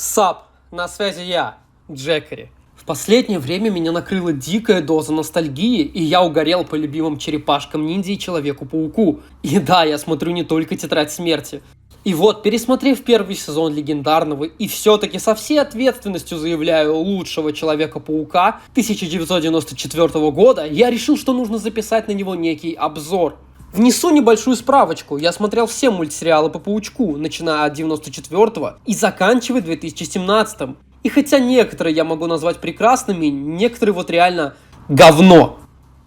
Сап, на связи я, Джекари. В последнее время меня накрыла дикая доза ностальгии, и я угорел по любимым черепашкам-ниндзя и Человеку-пауку. И да, я смотрю не только «Тетрадь смерти». И вот, пересмотрев первый сезон легендарного и все-таки со всей ответственностью заявляю лучшего Человека-паука 1994 года, я решил, что нужно записать на него некий обзор. Внесу небольшую справочку. Я смотрел все мультсериалы по Паучку, начиная от 94-го и заканчивая 2017-м. И хотя некоторые я могу назвать прекрасными, некоторые вот реально говно.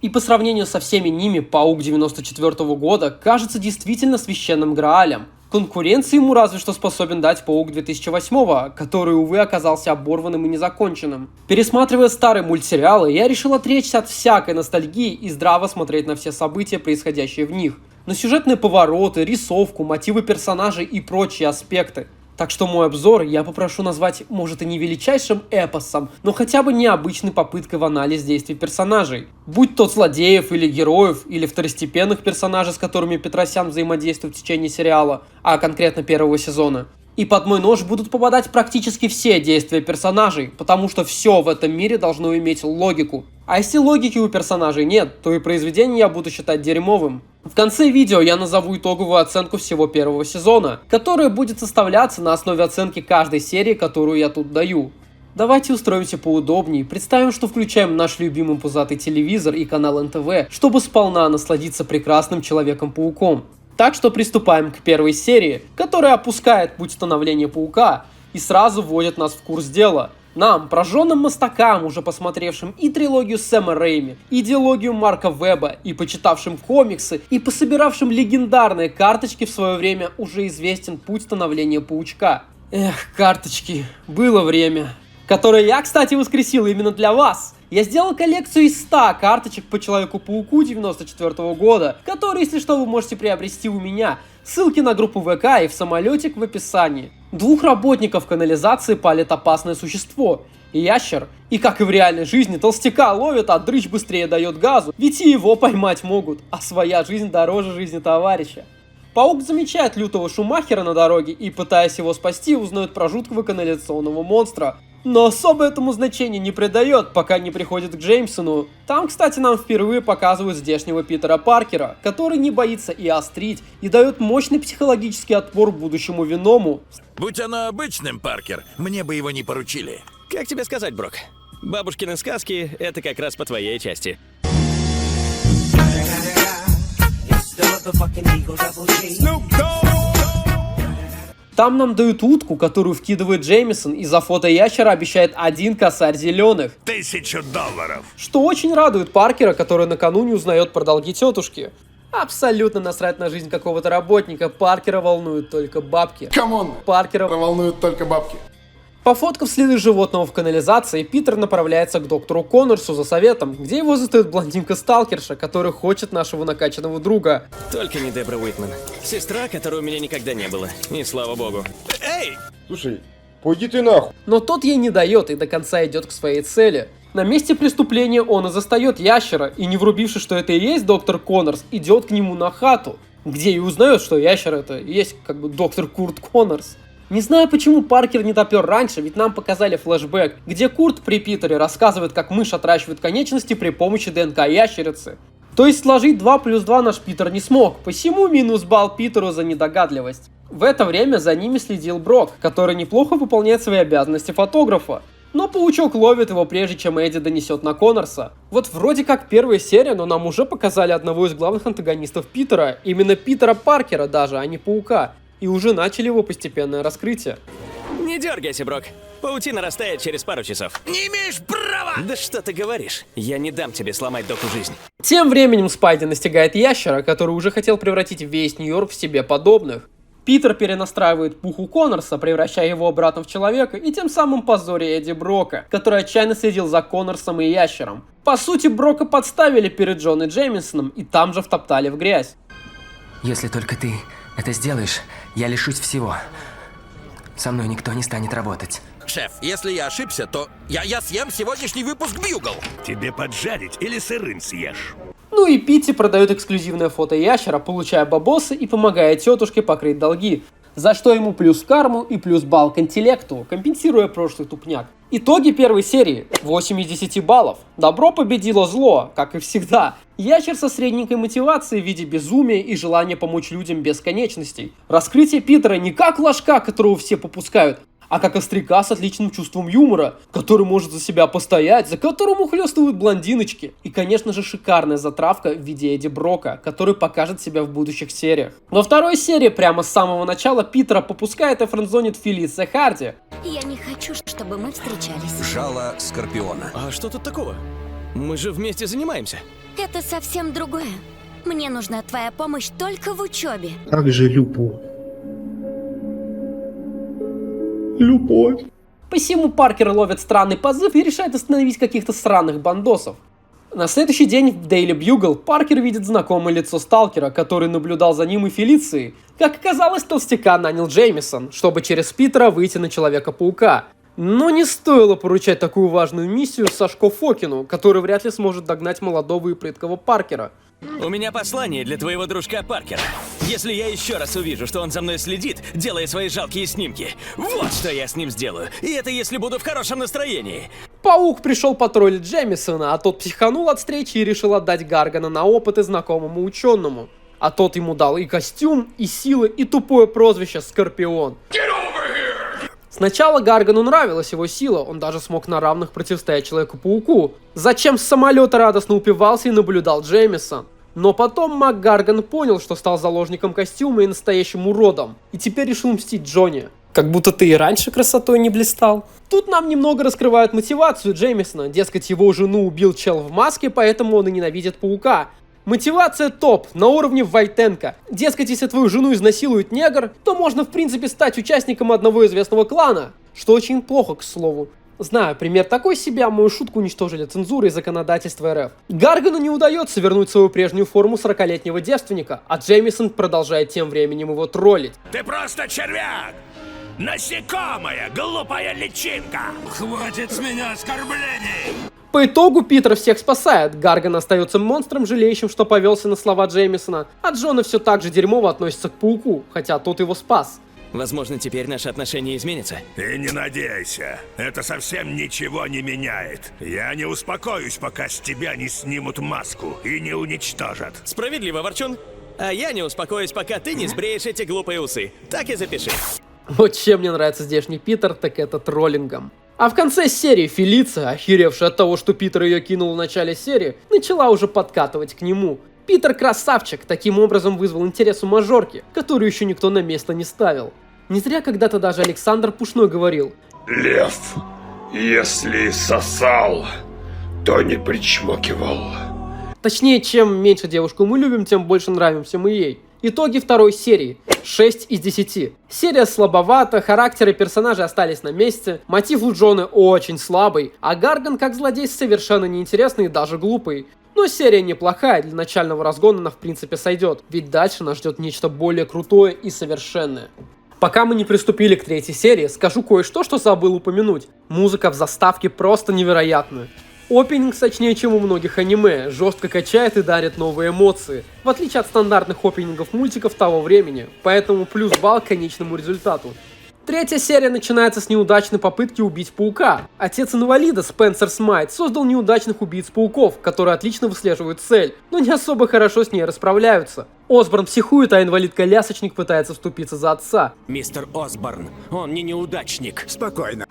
И по сравнению со всеми ними, Паук 94-го года кажется действительно священным граалем. Конкуренции ему разве что способен дать Паук 2008-го, который, увы, оказался оборванным и незаконченным. Пересматривая старые мультсериалы, я решил отречься от всякой ностальгии и здраво смотреть на все события, происходящие в них. На сюжетные повороты, рисовку, мотивы персонажей и прочие аспекты. Так что мой обзор я попрошу назвать, может, и не величайшим эпосом, но хотя бы необычной попыткой в анализ действий персонажей. Будь то злодеев или героев, или второстепенных персонажей, с которыми Петросян взаимодействует в течение сериала, а конкретно первого сезона. И под мой нож будут попадать практически все действия персонажей, потому что все в этом мире должно иметь логику. А если логики у персонажей нет, то и произведение я буду считать дерьмовым. В конце видео я назову итоговую оценку всего первого сезона, которая будет составляться на основе оценки каждой серии, которую я тут даю. Давайте устроимся поудобнее, представим, что включаем наш любимый пузатый телевизор и канал НТВ, чтобы сполна насладиться прекрасным Человеком-пауком. Так что приступаем к первой серии, которая опускает путь становления Паука и сразу вводит нас в курс дела. Нам, прожженным мастакам, уже посмотревшим и трилогию Сэма Рэйми, и идеологию Марка Веба, и почитавшим комиксы, и пособиравшим легендарные карточки в свое время, уже известен путь становления Паучка. Эх, карточки, было время. Которое я, кстати, воскресил именно для вас. Я сделал коллекцию из 100 карточек по Человеку-пауку 94 года, которые, если что, вы можете приобрести у меня. Ссылки на группу ВК и в самолетик в описании. 2 работников канализации палит опасное существо. Ящер. И как и в реальной жизни, толстяка ловят, а дрыщ быстрее дает газу, ведь и его поймать могут, а своя жизнь дороже жизни товарища. Паук замечает лютого Шумахера на дороге и, пытаясь его спасти, узнает про жуткого канализационного монстра. Но особо этому значения не придает, пока не приходит к Джеймсону. Там, кстати, нам впервые показывают здешнего Питера Паркера, который не боится и острить, и дает мощный психологический отпор будущему Веному. Будь оно обычным, Паркер, мне бы его не поручили. Как тебе сказать, Брок? Бабушкины сказки — это как раз по твоей части. Там нам дают утку, которую вкидывает Джеймисон, и за фото ящера обещает 1 косарь зеленых. $1000. Что очень радует Паркера, который накануне узнает про долги тетушки. Абсолютно насрать на жизнь какого-то работника, Паркера волнуют только бабки. Камон, Паркера волнуют только бабки. Пофоткав следы животного в канализации, Питер направляется к доктору Коннорсу за советом, где его застает блондинка-сталкерша, которая хочет нашего накачанного друга. Только не Дебра Уитман. Сестра, которой у меня никогда не было. И слава богу. Эй! Слушай, пойди ты нахуй. Но тот ей не дает и до конца идет к своей цели. На месте преступления он и застает ящера, и не врубившись, что это и есть доктор Коннорс, идет к нему на хату, где и узнает, что ящер это и есть как бы доктор Курт Коннорс. Не знаю, почему Паркер не допер раньше, ведь нам показали флешбэк, где Курт при Питере рассказывает, как мышь отращивает конечности при помощи ДНК ящерицы. То есть сложить 2 плюс 2 наш Питер не смог, посему минус балл Питеру за недогадливость. В это время за ними следил Брок, который неплохо выполняет свои обязанности фотографа. Но Паучок ловит его, прежде чем Эдди донесет на Коннорса. Вот вроде как первая серия, но нам уже показали одного из главных антагонистов Питера, именно Питера Паркера даже, а не Паука. И уже начали его постепенное раскрытие. Не дергайся, Брок. Паутина растает через пару часов. Не имеешь права! Да что ты говоришь? Я не дам тебе сломать доку жизнь. Тем временем Спайди настигает ящера, который уже хотел превратить весь Нью-Йорк в себе подобных. Питер перенастраивает Пуху Коннорса, превращая его обратно в человека, и тем самым позоря Эдди Брока, который отчаянно следил за Коннорсом и ящером. По сути, Брока подставили перед Джоном Джеймисоном и там же втоптали в грязь. Если только ты это сделаешь, я лишусь всего. Со мной никто не станет работать. Шеф, если я ошибся, то я съем сегодняшний выпуск Бьюгл. Тебе поджарить или сырым съешь? Ну и Питти продает эксклюзивное фото ящера, получая бабосы и помогая тетушке покрыть долги. за что ему плюс карму и плюс балл к интеллекту, компенсируя прошлый тупняк. Итоги первой серии. 8 из 10 баллов. Добро победило зло, как и всегда. Ящер со средненькой мотивацией в виде безумия и желания помочь людям без конечностей. Раскрытие Питера не как ложка, которого все попускают, а как остряка с отличным чувством юмора, который может за себя постоять, за которым ухлёстывают блондиночки. И, конечно же, шикарная затравка в виде Эдди Брока, который покажет себя в будущих сериях. Во второй серии прямо с самого начала Питера попускает и френдзонит Фелиция Харди. Я не хочу, чтобы мы встречались. Жало Скорпиона. А что тут такого? Мы же вместе занимаемся. Это совсем другое. Мне нужна твоя помощь только в учебе. Как же любовь. Любовь. Посему Паркер ловит странный позыв и решает остановить каких-то странных бандосов. На следующий день в Daily Bugle Паркер видит знакомое лицо сталкера, который наблюдал за ним и Фелицией. Как оказалось, толстяка нанял Джеймисон, чтобы через Питера выйти на Человека-паука. Но не стоило поручать такую важную миссию Сашко Фокину, который вряд ли сможет догнать молодого и прыткого Паркера. У меня послание для твоего дружка Паркера. Если я еще раз увижу, что он за мной следит, делая свои жалкие снимки, вот что я с ним сделаю. И это если буду в хорошем настроении. Паук пришел патрулить Джеймисона, а тот психанул от встречи и решил отдать Гаргана на опыты знакомому ученому. А тот ему дал и костюм, и силы, и тупое прозвище Скорпион. Сначала Гаргану нравилась его сила, он даже смог на равных противостоять Человеку-пауку. Зачем с самолета радостно упивался и наблюдал Джеймисон. Но потом Мак Гарган понял, что стал заложником костюма и настоящим уродом. И теперь решил мстить Джонни. Как будто ты и раньше красотой не блистал. Тут нам немного раскрывают мотивацию Джеймисона. Дескать, его жену убил чел в маске, поэтому он и ненавидит паука. Мотивация топ, на уровне Войтенко. Дескать, если твою жену изнасилует негр, то можно в принципе стать участником одного известного клана. Что очень плохо, к слову. Знаю, пример такой себе, а мою шутку уничтожили цензурой и законодательство РФ. Гаргану не удается вернуть свою прежнюю форму 40-летнего девственника, а Джеймисон продолжает тем временем его троллить. Ты просто червяк! Насекомая, глупая личинка! Хватит с меня оскорблений! По итогу Питер всех спасает, Гарган остается монстром, жалеющим, что повелся на слова Джеймисона, а Джона все так же дерьмово относится к пауку, хотя тот его спас. Возможно, теперь наши отношения изменятся. И не надейся, это совсем ничего не меняет. Я не успокоюсь, пока с тебя не снимут маску и не уничтожат. Справедливо, Ворчун. А я не успокоюсь, пока ты не сбреешь эти глупые усы. Так и запиши. Вот чем мне нравится здешний Питер, так это троллингом. А в конце серии Фелиция, охеревшая от того, что Питер ее кинул в начале серии, начала уже подкатывать к нему. Питер красавчик, таким образом вызвал интерес у мажорки, которую еще никто на место не ставил. Не зря когда-то даже Александр Пушной говорил: Лев, если сосал, то не причмокивал. Точнее, чем меньше девушку мы любим, тем больше нравимся мы ей. Итоги второй серии. 6 из 10. Серия слабовата, характеры персонажей остались на месте, мотив у Джона очень слабый, а Гарган как злодей совершенно неинтересный и даже глупый. Но серия неплохая, для начального разгона она в принципе сойдет, ведь дальше нас ждет нечто более крутое и совершенное. Пока мы не приступили к третьей серии, скажу кое-что, что забыл упомянуть. Музыка в заставке просто невероятная. Опенинг сочнее, чем у многих аниме, жестко качает и дарит новые эмоции, в отличие от стандартных опенингов мультиков того времени, поэтому плюс балл к конечному результату. Третья серия начинается с неудачной попытки убить паука. Отец инвалида Спенсер Смайт создал неудачных убийц-пауков, которые отлично выслеживают цель, но не особо хорошо с ней расправляются. Осборн психует, а инвалид-колясочник пытается вступиться за отца. Мистер Осборн, он не неудачник. Спокойно.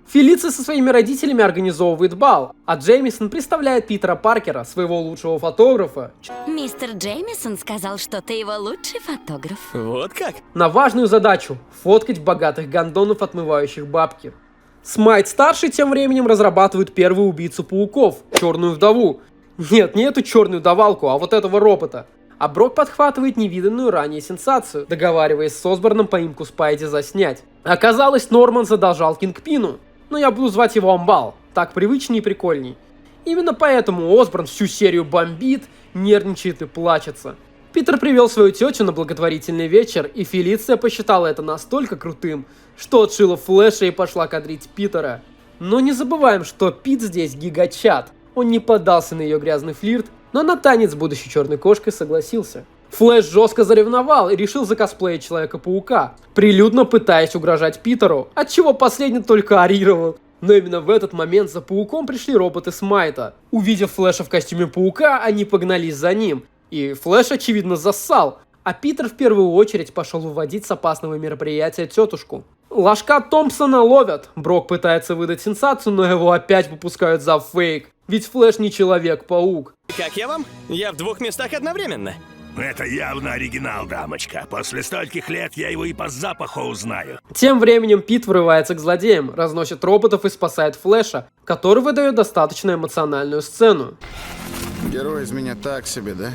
Фелиция со своими родителями организовывает бал, а Джеймисон представляет Питера Паркера, своего лучшего фотографа, Мистер Джеймисон сказал, что ты его лучший фотограф. Вот как? на важную задачу – фоткать богатых гондонов, отмывающих бабки. Смайт-старший тем временем разрабатывает первую убийцу пауков – Черную вдову. Нет, не эту черную давалку, а вот этого робота. А Брок подхватывает невиданную ранее сенсацию, договариваясь с Осборном поимку Спайди заснять. Оказалось, Норман задолжал Кингпину. Но я буду звать его Амбал, так привычнее и прикольней. Именно поэтому Осборн всю серию бомбит, нервничает и плачется. Питер привел свою тетю на благотворительный вечер, и Фелиция посчитала это настолько крутым, что отшила Флэша и пошла кадрить Питера. Но не забываем, что Пит здесь гигачат. Он не поддался на ее грязный флирт но на танец с будущей черной кошкой согласился. Флэш жестко заревновал и решил закосплеить Человека-паука, прилюдно пытаясь угрожать Питеру, отчего последний только орировал. Но именно в этот момент за пауком пришли роботы Смайта. Увидев Флэша в костюме паука, они погнались за ним. И Флэш, очевидно, зассал. А Питер в первую очередь пошел выводить с опасного мероприятия тетушку. Ложка Томпсона ловят. Брок пытается выдать сенсацию, но его опять выпускают за фейк. Ведь Флэш не Человек-паук. Как я вам? Я в 2 местах одновременно. Это явно оригинал, дамочка. После стольких лет я его и по запаху узнаю. Тем временем Пит врывается к злодеям, разносит роботов и спасает Флэша, который выдает достаточно эмоциональную сцену. Герой из меня так себе, да?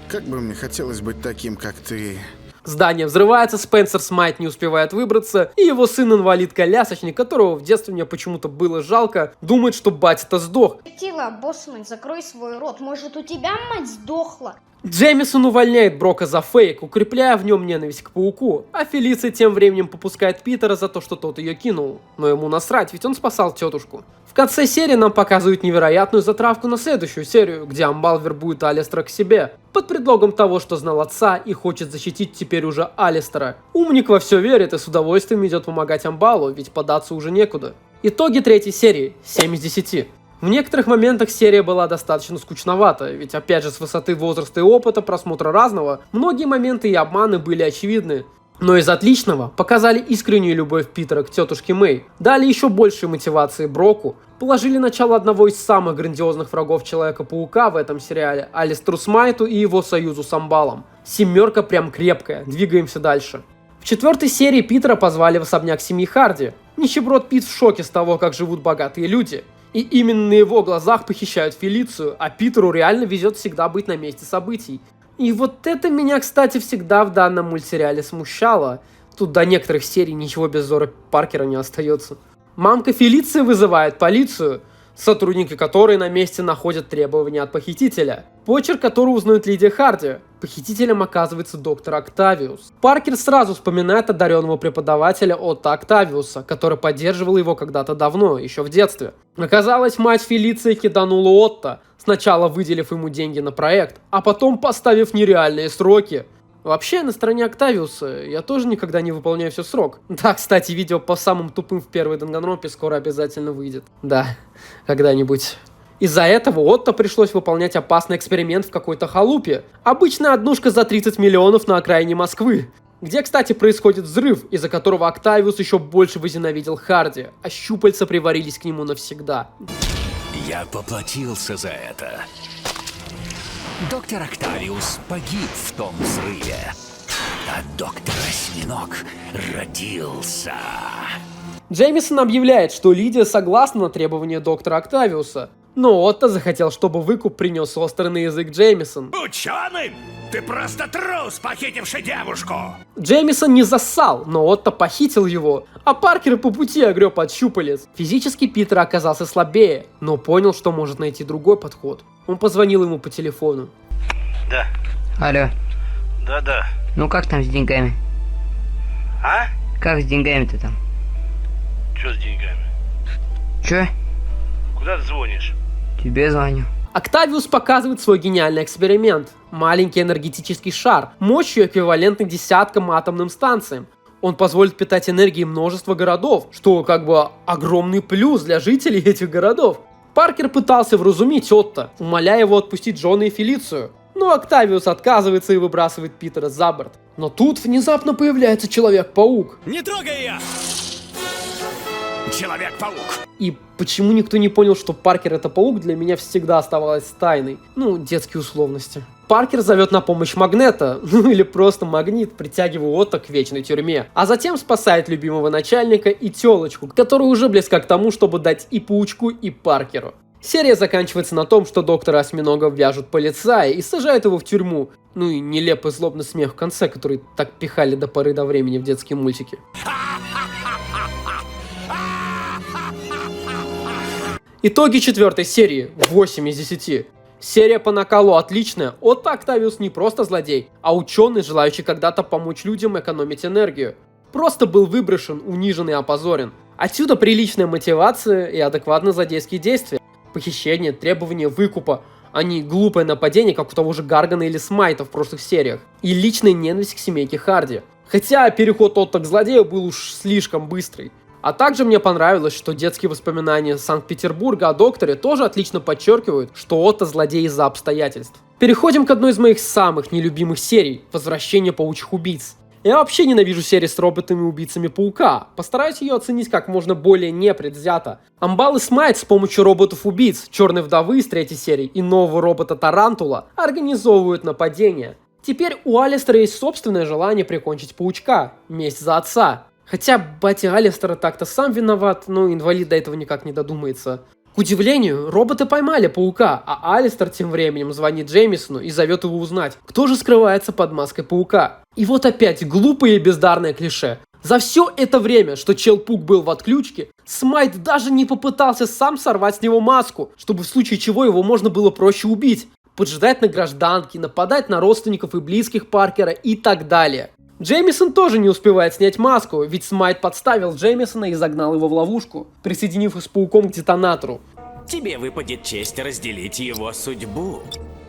Как бы мне хотелось быть таким, как ты. Здание взрывается, Спенсер Смайт не успевает выбраться, и его сын-инвалид-колясочник, которого в детстве мне почему-то было жалко, думает, что батя-то сдох. Тила, боссман, закрой свой рот. Может, у тебя мать сдохла? Джеймисон увольняет Брока за фейк, укрепляя в нем ненависть к пауку, а Фелиция тем временем попускает Питера за то, что тот ее кинул. Но ему насрать, ведь он спасал тетушку. В конце серии нам показывают невероятную затравку на следующую серию, где Амбал вербует Алистера к себе, под предлогом того, что знал отца и хочет защитить теперь уже Алистера. Умник во все верит и с удовольствием идет помогать Амбалу, ведь податься уже некуда. Итоги 3-й серии. 7 из 10. В некоторых моментах серия была достаточно скучновата, ведь опять же с высоты возраста и опыта просмотра разного, многие моменты и обманы были очевидны. Но из отличного показали искреннюю любовь Питера к тетушке Мэй, дали еще больше мотивации Броку, положили начало одного из самых грандиозных врагов Человека-паука в этом сериале, Алистеру Смайту и его союзу с Амбалом. 7 прям крепкая, двигаемся дальше. В 4-й серии Питера позвали в особняк семьи Харди. Нищеброд Пит в шоке с того, как живут богатые люди. И именно на его глазах похищают Фелицию, а Питеру реально везет всегда быть на месте событий. И вот это меня, кстати, всегда в данном мультсериале смущало. Тут до некоторых серий ничего без Зора Паркера не остается. Мамка Фелиции вызывает полицию, сотрудники которой на месте находят требования от похитителя. Почерк, который узнает Лидия Харди. Похитителем оказывается доктор Октавиус. Паркер сразу вспоминает одаренного преподавателя Отто Октавиуса, который поддерживал его когда-то давно, еще в детстве. Оказалось, мать Фелиции киданула Отто, сначала выделив ему деньги на проект, а потом поставив нереальные сроки. Вообще, на стороне Октавиуса я тоже никогда не выполняю все срок. Да, кстати, видео по самым тупым в первой Данганронпе скоро обязательно выйдет. Да, когда-нибудь. Из-за этого Отто пришлось выполнять опасный эксперимент в какой-то халупе. Обычная однушка за 30 миллионов на окраине Москвы. Где, кстати, происходит взрыв, из-за которого Октавиус еще больше возненавидел Харди, а щупальца приварились к нему навсегда. Я поплатился за это. Доктор Октавиус погиб в том взрыве, а доктор Осьминог родился. Джеймисон объявляет, что Лидия согласна на требования доктора Октавиуса, но Отто захотел, чтобы выкуп принес острый на язык Джеймисон. Ученым? Ты просто трус, похитивший девушку! Джеймисон не зассал, но Отто похитил его, а Паркер по пути огреб от щупалец. Физически Питер оказался слабее, но понял, что может найти другой подход. Он позвонил ему по телефону. Да. Алло. Да-да. Ну как там с деньгами? А? Как с деньгами-то там? Чё с деньгами? Чё? Куда ты звонишь? Тебе звоню. Октавиус показывает свой гениальный эксперимент. Маленький энергетический шар, мощью эквивалентной десяткам атомным станциям. Он позволит питать энергией множество городов, что как бы огромный плюс для жителей этих городов. Паркер пытался вразумить Отто, умоляя его отпустить Джона и Фелицию. Но Октавиус отказывается и выбрасывает Питера за борт. Но тут внезапно появляется Человек-паук. Не трогай ее! Человек-паук. И почему никто не понял, что Паркер это паук, для меня всегда оставалось тайной. Ну, детские условности. Паркер зовет на помощь Магнета, ну или просто Магнит, притягивая Отто к вечной тюрьме. А затем спасает любимого начальника и телочку, которая уже близка к тому, чтобы дать и паучку, и Паркеру. Серия заканчивается на том, что доктора Осьминога вяжут полицаи и сажают его в тюрьму. Ну и нелепый злобный смех в конце, который так пихали до поры до времени в детские мультики. Итоги 4-й серии. 8 из 10. Серия по накалу отличная. Отто Октавиус не просто злодей, а ученый, желающий когда-то помочь людям экономить энергию. Просто был выброшен, унижен и опозорен. Отсюда приличная мотивация и адекватные злодейские действия. Похищение, требование выкупа. а не глупое нападение, как у того же Гаргана или Смайта в прошлых сериях, и личная ненависть к семейке Харди. Хотя переход Отто к злодею был уж слишком быстрый. А также мне понравилось, что детские воспоминания Санкт-Петербурга о докторе тоже отлично подчеркивают, что Отто злодей из-за обстоятельств. Переходим к одной из моих самых нелюбимых серий – «Возвращение паучих убийц». Я вообще ненавижу серии с роботами-убийцами Паука. Постараюсь ее оценить как можно более непредвзято. Амбал и Смайт с помощью роботов-убийц, Черной Вдовы из 3 серии и нового робота Тарантула организовывают нападение. Теперь у Алистера есть собственное желание прикончить Паучка. Месть за отца. Хотя батя Алистера так-то сам виноват, но инвалид до этого никак не додумается. К удивлению, роботы поймали Паука, а Алистер тем временем звонит Джеймисону и зовет его узнать, кто же скрывается под маской Паука. И вот опять глупое и бездарное клише. За все это время, что Чел-Пук был в отключке, Смайт даже не попытался сам сорвать с него маску, чтобы в случае чего его можно было проще убить, поджидать на гражданке, нападать на родственников и близких Паркера и так далее. Джеймисон тоже не успевает снять маску, ведь Смайт подставил Джеймисона и загнал его в ловушку, присоединив их с Пауком к детонатору. Тебе выпадет честь разделить его судьбу.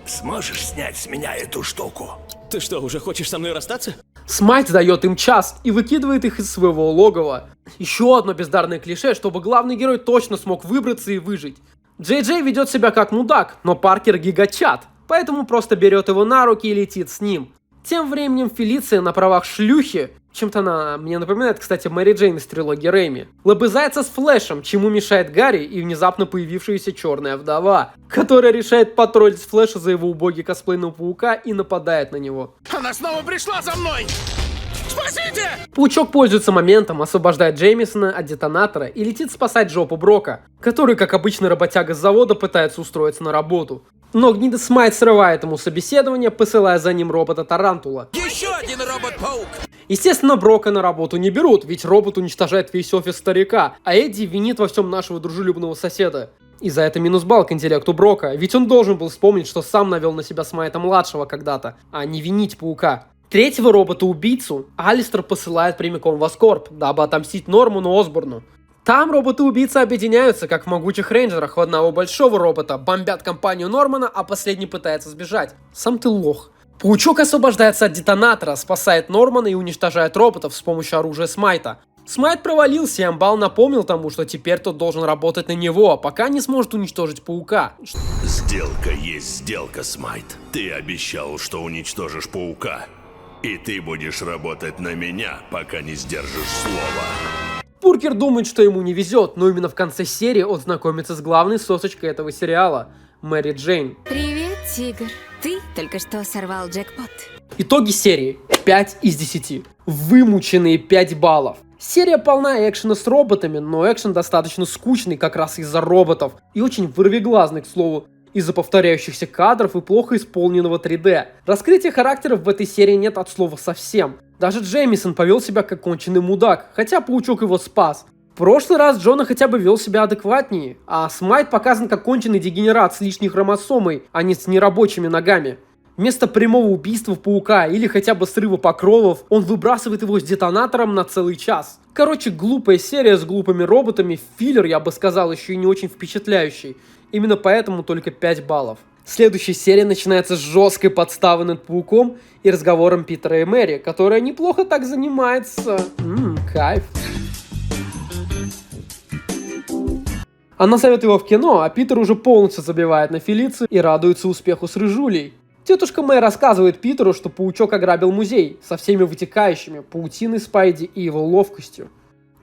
Сможешь снять с меня эту штуку? Ты что, уже хочешь со мной расстаться? Смайт дает им час и выкидывает их из своего логова. Еще одно бездарное клише, чтобы главный герой точно смог выбраться и выжить. Джей ведет себя как мудак, но Паркер гигачат, поэтому просто берет его на руки и летит с ним. Тем временем Фелиция на правах шлюхи, чем-то она мне напоминает, кстати, Мэри Джейн из трилогии Рэйми, лобызается с Флэшем, чему мешает Гарри и внезапно появившаяся Черная Вдова, которая решает потроллить Флэша за его убогий косплейного Паука и нападает на него. Она снова пришла за мной! Спасите! Паучок пользуется моментом, освобождает Джеймисона от детонатора и летит спасать жопу Брока, который, как обычный работяга с завода, пытается устроиться на работу. Но гнида Смайт срывает ему собеседование, посылая за ним робота Тарантула. Еще один робот-паук! Естественно, Брока на работу не берут, ведь робот уничтожает весь офис старика, а Эдди винит во всем нашего дружелюбного соседа. И за это минус балл к интеллекту Брока, ведь он должен был вспомнить, что сам навел на себя Смайта-младшего когда-то, а не винить Паука. Третьего робота-убийцу Алистер посылает прямиком в Аскорб, дабы отомстить Норману Осборну. Там роботы-убийцы объединяются, как в «Могучих рейнджерах», в одного большого робота, бомбят компанию Нормана, а последний пытается сбежать. Сам ты лох. Паучок освобождается от детонатора, спасает Нормана и уничтожает роботов с помощью оружия Смайта. Смайт провалился, и Амбал напомнил тому, что теперь тот должен работать на него, пока не сможет уничтожить Паука. Сделка есть сделка, Смайт. Ты обещал, что уничтожишь Паука. И ты будешь работать на меня, пока не сдержишь слова. Паркер думает, что ему не везет, но именно в конце серии он знакомится с главной сосочкой этого сериала – Мэри Джейн. Привет, тигр. Ты только что сорвал джекпот. Итоги серии. 5 из 10. Вымученные 5 баллов. Серия полна экшена с роботами, но экшен достаточно скучный как раз из-за роботов. И очень вырвиглазный, к слову, из-за повторяющихся кадров и плохо исполненного 3D. Раскрытия характеров в этой серии нет от слова совсем. Даже Джеймисон повел себя как конченый мудак, хотя Паучок его спас. В прошлый раз Джона хотя бы вел себя адекватнее, а Смайт показан как конченый дегенерат с лишней хромосомой, а не с нерабочими ногами. Вместо прямого убийства Паука или хотя бы срыва покровов, он выбрасывает его с детонатором на целый час. Короче, глупая серия с глупыми роботами, филлер, я бы сказал, еще и не очень впечатляющий. Именно поэтому только 5 баллов. Следующая серия начинается с жесткой подставы над Пауком и разговором Питера и Мэри, которая неплохо так занимается. Кайф. Она зовет его в кино, а Питер уже полностью забивает на Фелицию и радуется успеху с Рыжулей. Тетушка Мэй рассказывает Питеру, что Паучок ограбил музей со всеми вытекающими, паутиной Спайди и его ловкостью.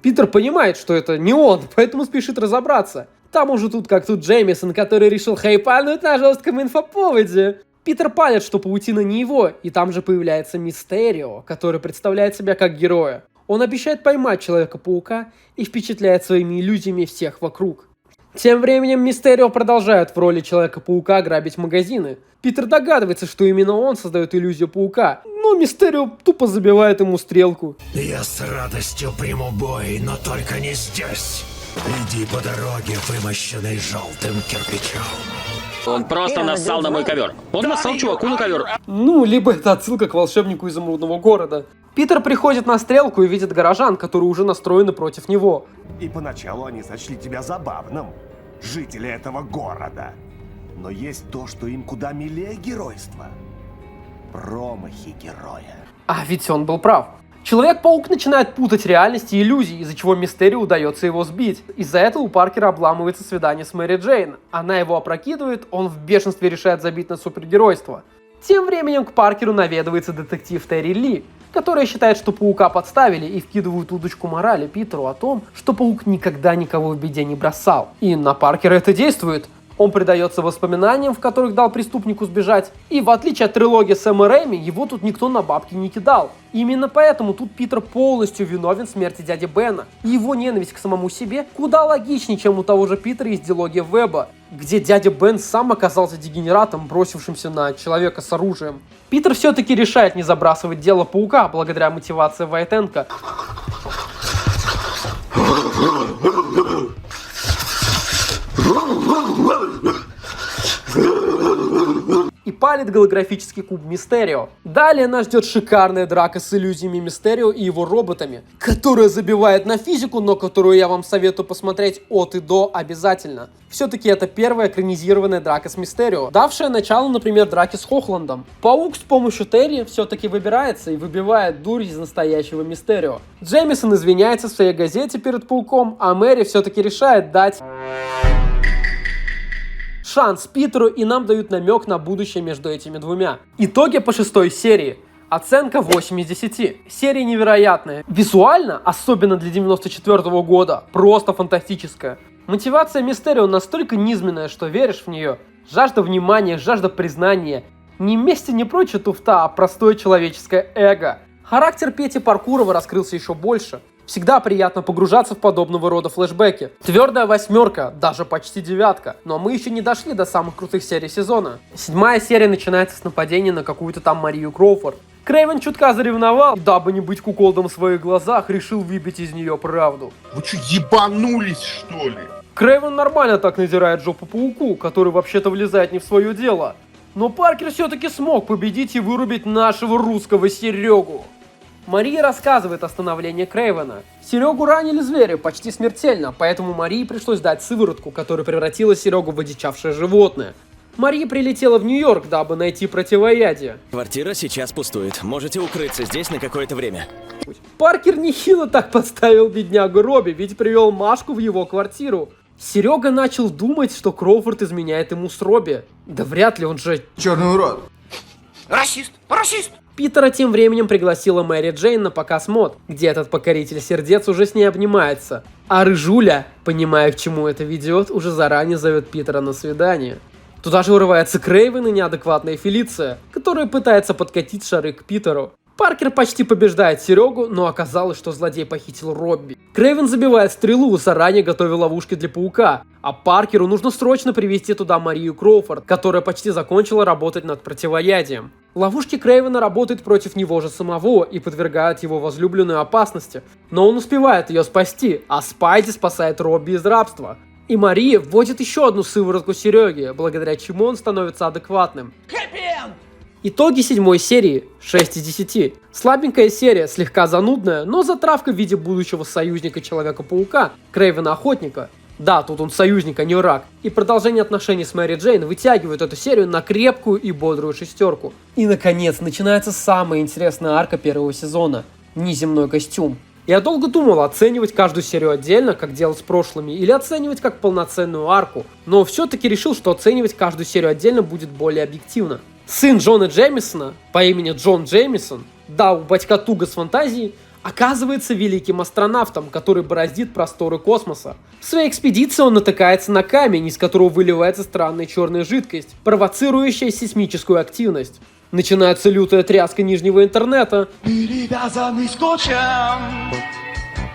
Питер понимает, что это не он, поэтому спешит разобраться. Там уже тут как тут Джеймисон, который решил хайпануть на жестком инфоповоде. Питер палит, что паутина не его, и там же появляется Мистерио, который представляет себя как героя. Он обещает поймать Человека-паука и впечатляет своими иллюзиями всех вокруг. Тем временем Мистерио продолжает в роли Человека-паука грабить магазины. Питер догадывается, что именно он создает иллюзию паука, но Мистерио тупо забивает ему стрелку. Я с радостью приму бой, но только не здесь. Иди по дороге, вымощенной желтым кирпичом. Он просто нассал на мой ковер. Он нассал чуваку на ковер. Ну, либо это отсылка к волшебнику изумрудного города. Питер приходит на стрелку и видит горожан, которые уже настроены против него. И поначалу они сочли тебя забавным, жители этого города. Но есть то, что им куда милее геройства. Промахи героя. А ведь он был прав. Человек-паук начинает путать реальность и иллюзии, из-за чего Мистерио удается его сбить. Из-за этого у Паркера обламывается свидание с Мэри Джейн. Она его опрокидывает, он в бешенстве решает забить на супергеройство. Тем временем к Паркеру наведывается детектив Терри Ли, которая считает, что паука подставили, и вкидывают удочку морали Питеру о том, что паук никогда никого в беде не бросал. И на Паркера это действует. Он предается воспоминаниям, в которых дал преступнику сбежать, и в отличие от трилогии Сэма Рэйми, его тут никто на бабки не кидал. Именно поэтому тут Питер полностью виновен в смерти дяди Бена. И его ненависть к самому себе куда логичнее, чем у того же Питера из дилогии Веба, где дядя Бен сам оказался дегенератом, бросившимся на человека с оружием. Питер все-таки решает не забрасывать дело паука, благодаря мотивации Вайтенко. И палит голографический куб Мистерио. Далее нас ждет шикарная драка с иллюзиями Мистерио и его роботами, которая забивает на физику, но которую я вам советую посмотреть от и до обязательно. Все-таки это первая экранизированная драка с Мистерио, давшая начало, например, драки с Хохландом. Паук с помощью Терри все-таки выбирается и выбивает дурь из настоящего Мистерио. Джеймисон извиняется в своей газете перед пауком, а Мэри все-таки решает дать шанс Питеру, и нам дают намек на будущее между этими двумя. Итоги по 6-й серии. Оценка 8 из 10. Серия невероятная. Визуально, особенно для 94-го года, просто фантастическая. Мотивация Мистерио настолько низменная, что веришь в нее. Жажда внимания, жажда признания. Ни мести, ни прочая туфта, а простое человеческое эго. Характер Пети Паркурова раскрылся еще больше. Всегда приятно погружаться в подобного рода флешбеки. Твердая 8, даже почти 9. Но мы еще не дошли до самых крутых серий сезона. 7-я серия начинается с нападения на какую-то там Марию Кроуфорд. Крейвен чутка заревновал, и дабы не быть куколдом в своих глазах, решил выбить из нее правду. Вы что, ебанулись, что ли? Крейвен нормально так надирает жопу пауку, который вообще-то влезает не в свое дело. Но Паркер все-таки смог победить и вырубить нашего русского Серегу. Мария рассказывает о становлении Крейвена. Серегу ранили звери почти смертельно, поэтому Марии пришлось дать сыворотку, которая превратила Серегу в одичавшее животное. Мария прилетела в Нью-Йорк, дабы найти противоядие. Квартира сейчас пустует. Можете укрыться здесь на какое-то время. Паркер нехило так подставил беднягу Робби, ведь привел Машку в его квартиру. Серега начал думать, что Кроуфорд изменяет ему с Робби. Да вряд ли, он же черный урод. Расист! Расист! Питера тем временем пригласила Мэри Джейн на показ мод, где этот покоритель сердец уже с ней обнимается. А Рыжуля, понимая, к чему это ведет, уже заранее зовет Питера на свидание. Туда же вырывается Крейвен и неадекватная Фелиция, которая пытается подкатить шары к Питеру. Паркер почти побеждает Серегу, но оказалось, что злодей похитил Робби. Крейвен забивает стрелу, заранее готовя ловушки для паука, а Паркеру нужно срочно привести туда Марию Кроуфорд, которая почти закончила работать над противоядием. Ловушки Крейвена работают против него же самого и подвергают его возлюбленную опасности, но он успевает ее спасти, а Спайди спасает Робби из рабства. И Мария вводит еще одну сыворотку Сереге, благодаря чему он становится адекватным. Итоги 7-й серии 6 из 10. Слабенькая серия, слегка занудная, но затравка в виде будущего союзника Человека-паука, Крейвена Охотника. Да, тут он союзник, а не враг. И продолжение отношений с Мэри Джейн вытягивают эту серию на крепкую и бодрую 6. И наконец начинается самая интересная арка первого сезона – Неземной костюм. Я долго думал, оценивать каждую серию отдельно, как делать с прошлыми, или оценивать как полноценную арку, но все-таки решил, что оценивать каждую серию отдельно будет более объективно. Сын Джона Джеймисона по имени Джон Джеймисон, да, у батька туго с фантазией, оказывается великим астронавтом, который бороздит просторы космоса. В своей экспедиции он натыкается на камень, из которого выливается странная черная жидкость, провоцирующая сейсмическую активность. Начинается лютая тряска нижнего интернета. Перевязанный скотчем.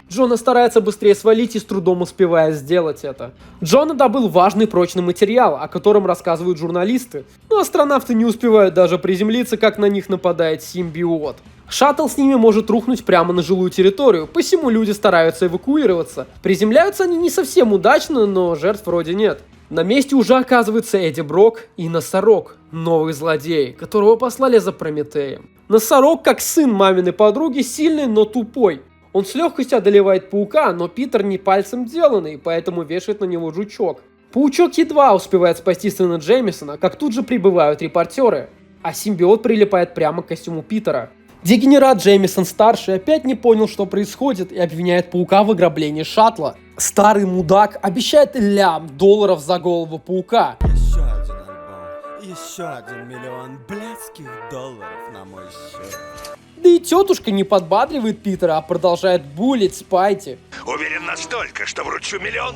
Джона старается быстрее свалить и с трудом успевает сделать это. Джона добыл важный прочный материал, о котором рассказывают журналисты, но астронавты не успевают даже приземлиться, как на них нападает симбиот. Шаттл с ними может рухнуть прямо на жилую территорию, посему люди стараются эвакуироваться. Приземляются они не совсем удачно, но жертв вроде нет. На месте уже оказывается Эдди Брок и Носорог, новый злодей, которого послали за Прометеем. Носорог, как сын маминой подруги, сильный, но тупой. Он с легкостью одолевает паука, но Питер не пальцем деланный, поэтому вешает на него жучок. Паучок едва успевает спасти сына Джеймисона, как тут же прибывают репортеры, а симбиот прилипает прямо к костюму Питера. Дегенерат Джеймисон-старший опять не понял, что происходит, и обвиняет Паука в ограблении шаттла. Старый мудак обещает $1 миллион за голову Паука. Еще один альбом, еще $1 миллион блядских долларов на мой счет. Да и тетушка не подбадривает Питера, а продолжает булить Спайди. Уверен настолько, что вручу $1 миллион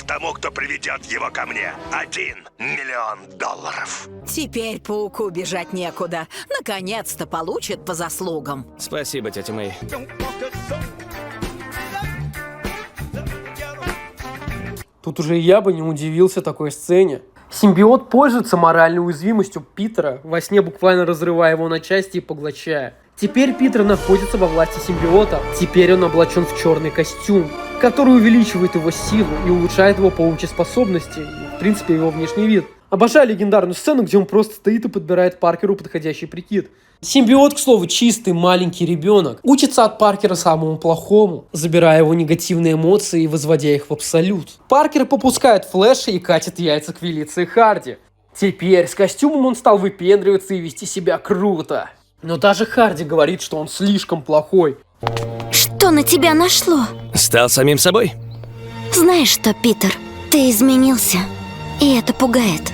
тому, кто приведет его ко мне. $1 миллион. Теперь Пауку бежать некуда. Наконец-то получит по заслугам. Спасибо, тетя Мэй. Тут уже я бы не удивился такой сцене. Симбиот пользуется моральной уязвимостью Питера, во сне буквально разрывая его на части и поглощая. Теперь Питер находится во власти симбиота. Теперь он облачен в черный костюм, который увеличивает его силу и улучшает его паучьи способности, и, в принципе, его внешний вид. Обожаю легендарную сцену, где он просто стоит и подбирает Паркеру подходящий прикид. Симбиот, к слову, чистый маленький ребенок, учится от Паркера самому плохому, забирая его негативные эмоции и возводя их в абсолют. Паркер попускает Флэша и катит яйца к Фелиции Харди. Теперь с костюмом он стал выпендриваться и вести себя круто. Но даже Харди говорит, что он слишком плохой. Что на тебя нашло? Стал самим собой? Знаешь что, Питер, ты изменился, и это пугает.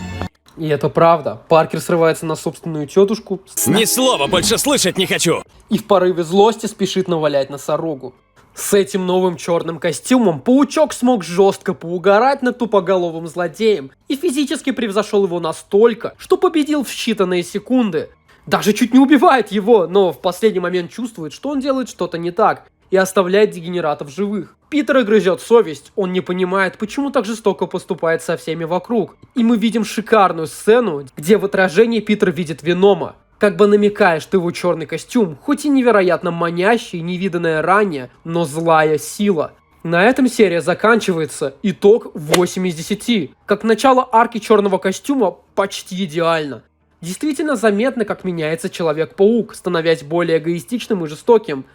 И это правда. Паркер срывается на собственную тетушку. Ни слова больше слышать не хочу! И в порыве злости спешит навалять носорогу. С этим новым черным костюмом Паучок смог жестко поугарать над тупоголовым злодеем и физически превзошел его настолько, что победил в считанные секунды. Даже чуть не убивает его, но в последний момент чувствует, что он делает что-то не так, и оставляет дегенератов живых. Питера грызет совесть, он не понимает, почему так жестоко поступает со всеми вокруг. И мы видим шикарную сцену, где в отражении Питер видит Венома, как бы намекая, что его черный костюм, хоть и невероятно манящий, невиданная ранее, но злая сила. На этом серия заканчивается, итог 8 из 10. Как начало арки черного костюма почти идеально. Действительно заметно, как меняется Человек-паук, становясь более эгоистичным и жестоким.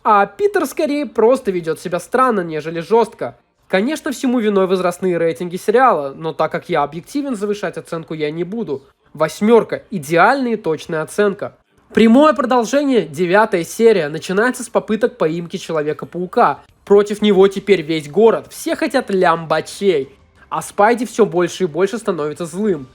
А Питер скорее просто ведет себя странно, нежели жестко. Конечно, всему виной возрастные рейтинги сериала, но так как я объективен, завышать оценку я не буду. 8, идеальная и точная оценка. Прямое продолжение, 9 серия, начинается с попыток поимки Человека-паука. Против него теперь весь город, все хотят лямбачей. А Спайди все больше и больше становится злым.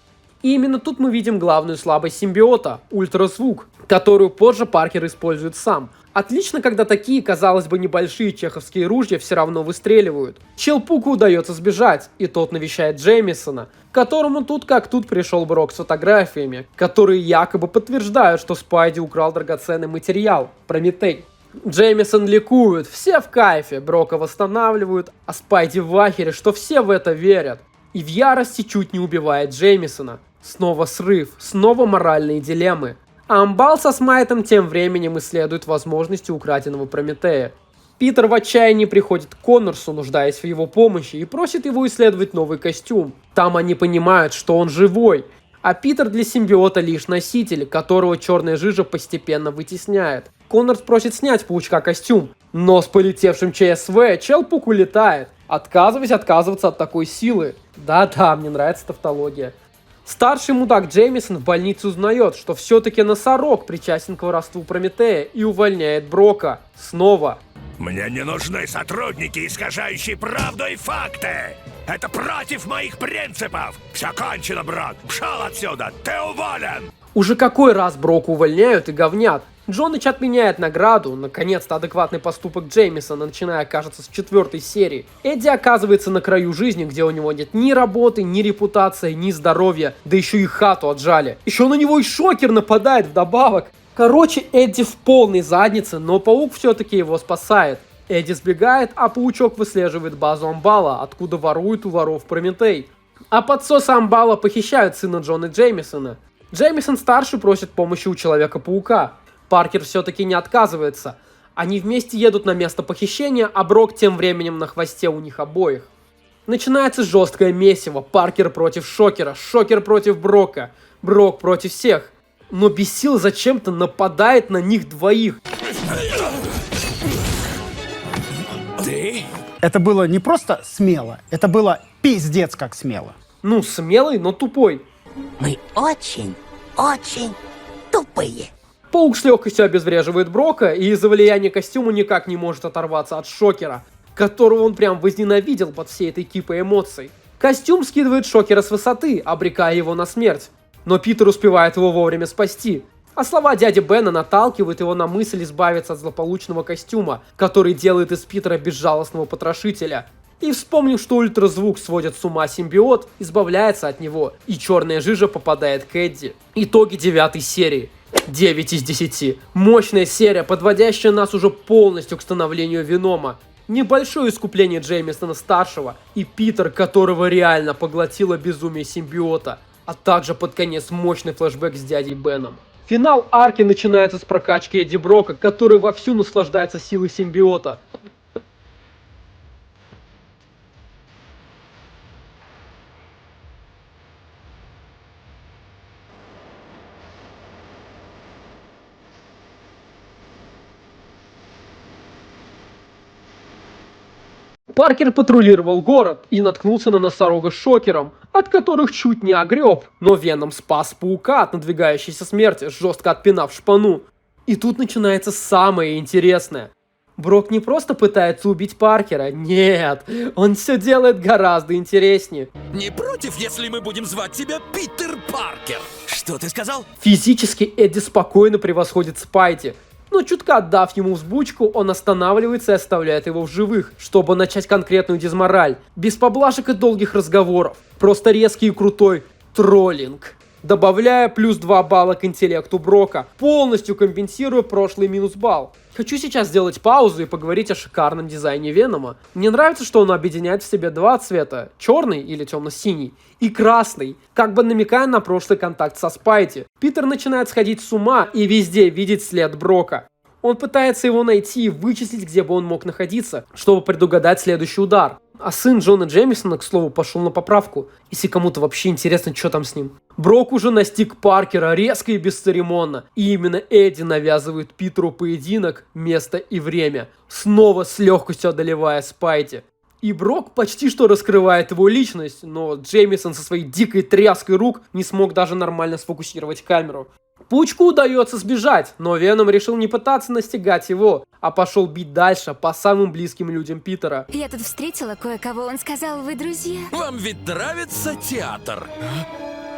И именно тут мы видим главную слабость симбиота – ультразвук, которую позже Паркер использует сам. Отлично, когда такие, казалось бы, небольшие чеховские ружья все равно выстреливают. Челпуку удается сбежать, и тот навещает Джеймисона, к которому тут как тут пришел Брок с фотографиями, которые якобы подтверждают, что Спайди украл драгоценный материал – Прометей. Джеймисон ликует, все в кайфе, Брока восстанавливают, а Спайди в ахере, что все в это верят. И в ярости чуть не убивает Джеймисона. Снова срыв, снова моральные дилеммы. А Амбал со Смайтом тем временем исследует возможности украденного Прометея. Питер в отчаянии приходит к Коннорсу, нуждаясь в его помощи, и просит его исследовать новый костюм. Там они понимают, что он живой, а Питер для симбиота лишь носитель, которого черная жижа постепенно вытесняет. Коннорс просит снять Паучка костюм, но с полетевшим ЧСВ Челпук улетает, отказываться от такой силы. Да-да, мне нравится тавтология. Старший мудак Джеймисон в больнице узнает, что все-таки носорог причастен к воровству Прометея и увольняет Брока. Снова. Мне не нужны сотрудники, искажающие правду и факты. Это против моих принципов. Все кончено, Брок. Пшел отсюда, ты уволен. Уже какой раз Брока увольняют и говнят. Джоныч отменяет награду, наконец-то адекватный поступок Джеймисона, начиная, кажется, с 4 серии. Эдди оказывается на краю жизни, где у него нет ни работы, ни репутации, ни здоровья, да еще и хату отжали. Еще на него и Шокер нападает вдобавок. Короче, Эдди в полной заднице, но Паук все-таки его спасает. Эдди сбегает, а Паучок выслеживает базу Амбала, откуда ворует у воров Прометей. А подсосы Амбала похищают сына Джона Джеймисона. Джеймисон-старший просит помощи у Человека-паука. Паркер все-таки не отказывается. Они вместе едут на место похищения, а Брок тем временем на хвосте у них обоих. Начинается жесткое месиво. Паркер против Шокера, Шокер против Брока, Брок против всех. Но без сил зачем-то нападает на них двоих. Ты? Это было не просто смело, это было пиздец как смело. Ну, смелый, но тупой. Мы очень тупые. Паук с легкостью обезвреживает Брока и из-за влияния костюма никак не может оторваться от Шокера, которого он прям возненавидел под всей этой кипой эмоций. Костюм скидывает Шокера с высоты, обрекая его на смерть. Но Питер успевает его вовремя спасти. А слова дяди Бена наталкивают его на мысль избавиться от злополучного костюма, который делает из Питера безжалостного потрошителя. И вспомнив, что ультразвук сводит с ума симбиот, избавляется от него, и черная жижа попадает к Эдди. Итоги 9 серии. 9 из 10. Мощная серия, подводящая нас уже полностью к становлению Венома. Небольшое искупление Джеймисона-старшего и Питер, которого реально поглотило безумие симбиота, а также под конец мощный флешбэк с дядей Беном. Финал арки начинается с прокачки Эдди Брока, который вовсю наслаждается силой симбиота. Паркер патрулировал город и наткнулся на носорога с Шокером, от которых чуть не огреб. Но Веном спас паука от надвигающейся смерти, жестко отпинав шпану. И тут начинается самое интересное. Брок не просто пытается убить Паркера, нет, он все делает гораздо интереснее. Не против, если мы будем звать тебя Питер Паркер? Что ты сказал? Физически Эдди спокойно превосходит Спайди. Но чутка отдав ему взбучку, он останавливается и оставляет его в живых, чтобы начать конкретную дизмораль. Без поблажек и долгих разговоров. Просто резкий и крутой троллинг. Добавляя плюс 2 балла к интеллекту Брока, полностью компенсируя прошлый минус балл. Хочу сейчас сделать паузу и поговорить о шикарном дизайне Венома. Мне нравится, что он объединяет в себе два цвета, черный или темно-синий, и красный, как бы намекая на прошлый контакт со Спайди. Питер начинает сходить с ума и везде видит след Брока. Он пытается его найти и вычислить, где бы он мог находиться, чтобы предугадать следующий удар. А сын Джона Джеймисона, к слову, пошел на поправку, если кому-то вообще интересно, что там с ним. Брок уже настиг Паркера резко и бесцеремонно, и именно Эдди навязывает Питеру поединок, место и время, снова с легкостью одолевая Спайди. И Брок почти что раскрывает его личность, но Джеймисон со своей дикой тряской рук не смог даже нормально сфокусировать камеру. Паучку удается сбежать, но Веном решил не пытаться настигать его, а пошел бить дальше по самым близким людям Питера. Я тут встретила кое-кого, он сказал, вы друзья. Вам ведь нравится театр?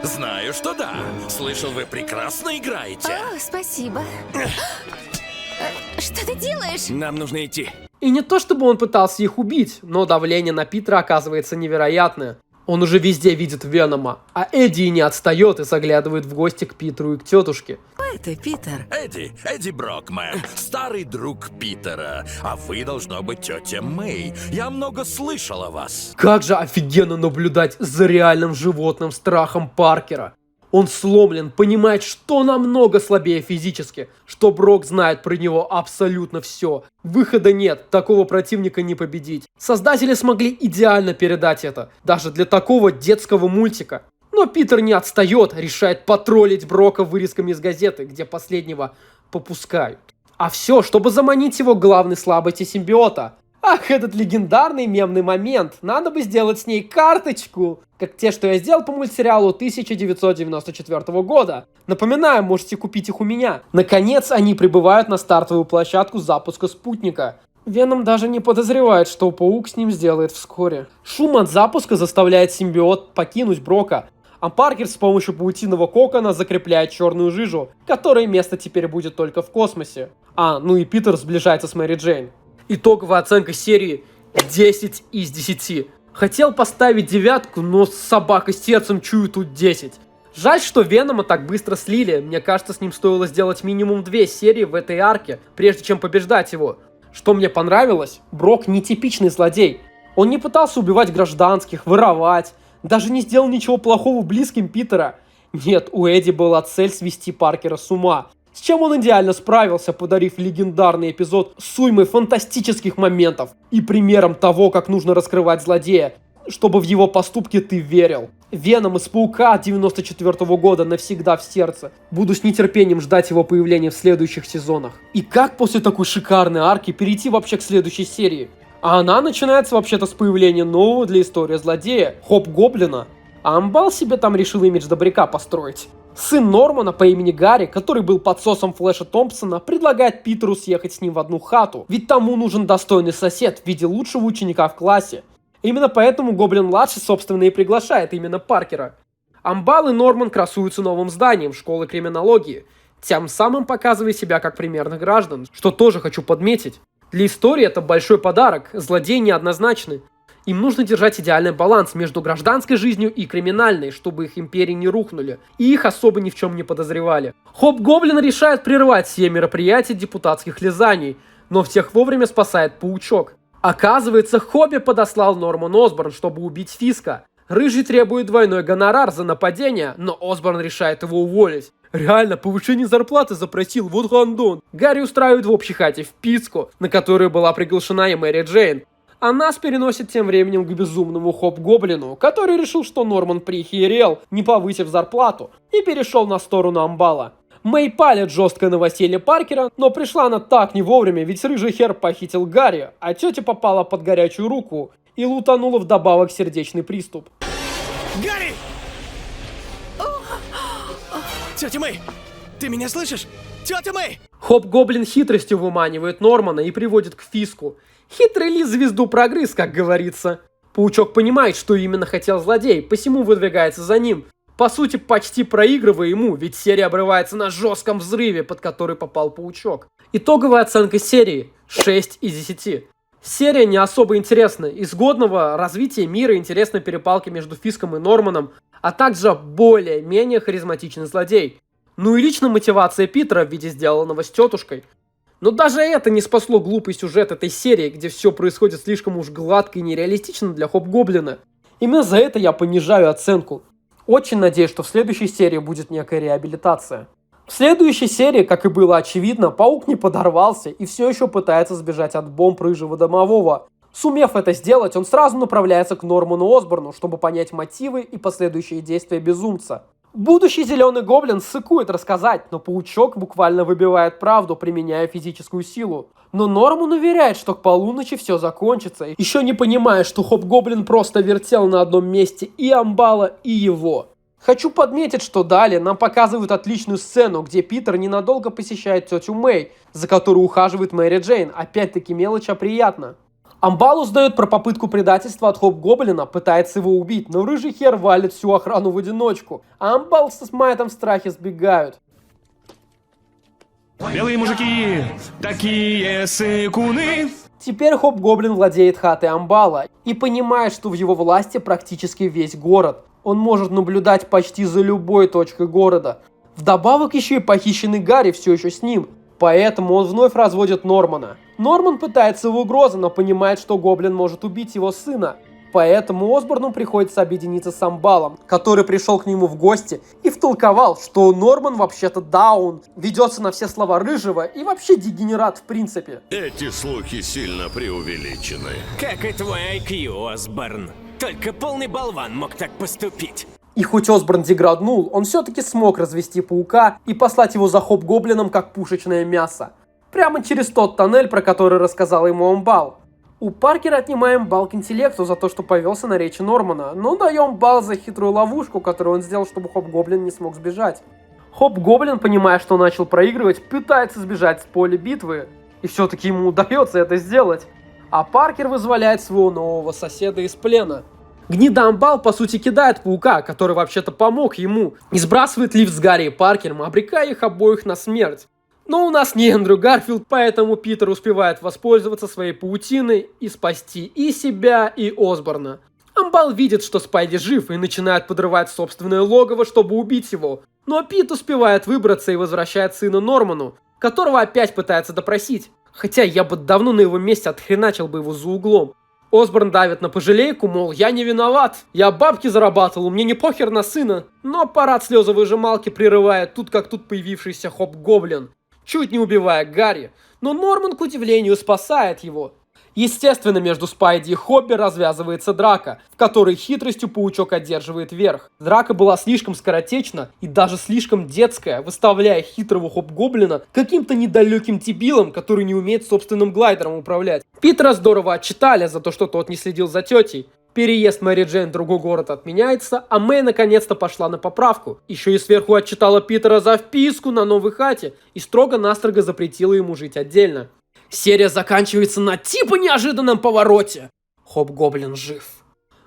Знаю, что да. Слышал, вы прекрасно играете. О, спасибо. Что ты делаешь? Нам нужно идти. И не то чтобы он пытался их убить, но давление на Питера оказывается невероятное. Он уже везде видит Венома, а Эдди не отстает и заглядывает в гости к Питеру и к тетушке. Это Питер. Эдди Брокман, старый друг Питера. А вы, должно быть, тетя Мэй. Я много слышал о вас. Как же офигенно наблюдать за реальным животным страхом Паркера. Он сломлен, понимает, что намного слабее физически, что Брок знает про него абсолютно все. Выхода нет, такого противника не победить. Создатели смогли идеально передать это, даже для такого детского мультика. Но Питер не отстает, решает потроллить Брока вырезками из газеты, где последнего попускают. А все, чтобы заманить его к главной слабости симбиота. Ах, этот легендарный мемный момент. Надо бы сделать с ней карточку. Как те, что я сделал по мультсериалу 1994 года. Напоминаю, можете купить их у меня. Наконец, они прибывают на стартовую площадку запуска спутника. Веном даже не подозревает, что паук с ним сделает вскоре. Шум от запуска заставляет симбиот покинуть Брока. А Паркер с помощью паутиного кокона закрепляет черную жижу, которой место теперь будет только в космосе. Ну и Питер сближается с Мэри Джейн. Итоговая оценка серии 10 из 10. Хотел поставить 9, но собака с сердцем чую тут 10. Жаль, что Венома так быстро слили. Мне кажется, с ним стоило сделать минимум 2 серии в этой арке, прежде чем побеждать его. Что мне понравилось? Брок нетипичный злодей. Он не пытался убивать гражданских, воровать, даже не сделал ничего плохого близким Питера. Нет, у Эдди была цель свести Паркера с ума. С чем он идеально справился, подарив легендарный эпизод с уймой фантастических моментов и примером того, как нужно раскрывать злодея, чтобы в его поступки ты верил. Веном из Паука 94 года навсегда в сердце. Буду с нетерпением ждать его появления в следующих сезонах. И как после такой шикарной арки перейти вообще к следующей серии? А она начинается вообще-то с появления нового для истории злодея, Хоб-Гоблина. А Амбал себе там решил имидж добряка построить. Сын Нормана по имени Гарри, который был подсосом Флэша Томпсона, предлагает Питеру съехать с ним в одну хату, ведь тому нужен достойный сосед в виде лучшего ученика в классе. Именно поэтому Гоблин-младший, собственно, и приглашает именно Паркера. Амбал и Норман красуются новым зданием школы криминологии, тем самым показывая себя как примерных граждан, что тоже хочу подметить. Для истории это большой подарок, злодеи неоднозначны. Им нужно держать идеальный баланс между гражданской жизнью и криминальной, чтобы их империи не рухнули, и их особо ни в чем не подозревали. Хоб-Гоблин решает прервать все мероприятия депутатских лизаний, но всех вовремя спасает Паучок. Оказывается, Хобби подослал Норман Осборн, чтобы убить Фиска. Рыжий требует двойной гонорар за нападение, но Осборн решает его уволить. Реально, повышение зарплаты запросил, вот гандон. Гарри устраивает в общей хате вписку, на которую была приглашена и Мэри Джейн. А нас переносит тем временем к безумному Хоб-Гоблину, который решил, что Норман прихерел, не повысив зарплату, и перешел на сторону Амбала. Мэй палит жестко на новоселье Паркера, но пришла она так не вовремя, ведь рыжий хер похитил Гарри, а тетя попала под горячую руку и лутанула вдобавок сердечный приступ. Гарри! Тетя Мэй, ты меня слышишь? Тетя Мэй! Хоб-Гоблин хитростью выманивает Нормана и приводит к Фиску. Хитрый лис звезду прогрыз, как говорится. Паучок понимает, что именно хотел злодей, посему выдвигается за ним. По сути, почти проигрывая ему, ведь серия обрывается на жестком взрыве, под который попал Паучок. Итоговая оценка серии 6 из 10. Серия не особо интересна. Из годного развития мира интересны перепалки между Фиском и Норманом, а также более-менее харизматичный злодей. Ну и лично мотивация Питера в виде сделанного с тетушкой. Но даже это не спасло глупый сюжет этой серии, где все происходит слишком уж гладко и нереалистично для Хоб-Гоблина. Именно за это я понижаю оценку. Очень надеюсь, что в следующей серии будет некая реабилитация. В следующей серии, как и было очевидно, Паук не подорвался и все еще пытается сбежать от бомб рыжего домового. Сумев это сделать, он сразу направляется к Норману Осборну, чтобы понять мотивы и последующие действия безумца. Будущий зеленый гоблин сыкует рассказать, но Паучок буквально выбивает правду, применяя физическую силу. Но Норман уверяет, что к полуночи все закончится, еще не понимая, что Хоб-Гоблин просто вертел на одном месте и Амбала, и его. Хочу подметить, что далее нам показывают отличную сцену, где Питер ненадолго посещает тетю Мэй, за которую ухаживает Мэри Джейн, опять-таки мелочь, а приятно. Амбал узнает про попытку предательства от Хоб-Гоблина, пытается его убить, но рыжий хер валит всю охрану в одиночку, а Амбал со Смайтом в страхе сбегают. Белые мужики, такие сыкуны. Теперь Хоб-Гоблин владеет хатой Амбала и понимает, что в его власти практически весь город. Он может наблюдать почти за любой точкой города. Вдобавок еще и похищенный Гарри все еще с ним. Поэтому он вновь разводит Нормана. Норман пытается в угрозу, но понимает, что Гоблин может убить его сына. Поэтому Осборну приходится объединиться с Амбалом, который пришел к нему в гости и втолковал, что Норман вообще-то даун, ведется на все слова рыжего и вообще дегенерат в принципе. Эти слухи сильно преувеличены. Как и твой IQ, Осборн. Только полный болван мог так поступить. И хоть Осборн деграднул, он все-таки смог развести Паука и послать его за Хоб-Гоблином как пушечное мясо. Прямо через тот тоннель, про который рассказал ему Амбал. У Паркера отнимаем бал к интеллекту за то, что повелся на речи Нормана, но даем бал за хитрую ловушку, которую он сделал, чтобы Хоб-Гоблин не смог сбежать. Хоб-Гоблин, понимая, что начал проигрывать, пытается сбежать с поля битвы, и все-таки ему удается это сделать. А Паркер вызволяет своего нового соседа из плена. Гнида Амбал, по сути, кидает Паука, который вообще-то помог ему, и сбрасывает лифт с Гарри и Паркером, обрекая их обоих на смерть. Но у нас не Эндрю Гарфилд, поэтому Питер успевает воспользоваться своей паутиной и спасти и себя, и Осборна. Амбал видит, что Спайди жив, и начинает подрывать собственное логово, чтобы убить его. Но Пит успевает выбраться и возвращает сына Норману, которого опять пытается допросить. Хотя я бы давно на его месте отхреначил бы его за углом. Осборн давит на пожалейку, мол, я не виноват, я бабки зарабатывал, мне не похер на сына. Но парад слезовыжималки прерывает тут как тут появившийся Хоб-Гоблин, чуть не убивая Гарри, но Норман, к удивлению, спасает его. Естественно, между Спайди и Хобби развязывается драка, в которой хитростью Паучок одерживает верх. Драка была слишком скоротечна и даже слишком детская, выставляя хитрого Хоб-Гоблина каким-то недалеким дебилом, который не умеет собственным глайдером управлять. Питера здорово отчитали за то, что тот не следил за тетей. Переезд Мэри Джейн в другой город отменяется, а Мэй наконец-то пошла на поправку. Еще и сверху отчитала Питера за вписку на новой хате и строго-настрого запретила ему жить отдельно. Серия заканчивается на типа неожиданном повороте. Хоб-Гоблин жив.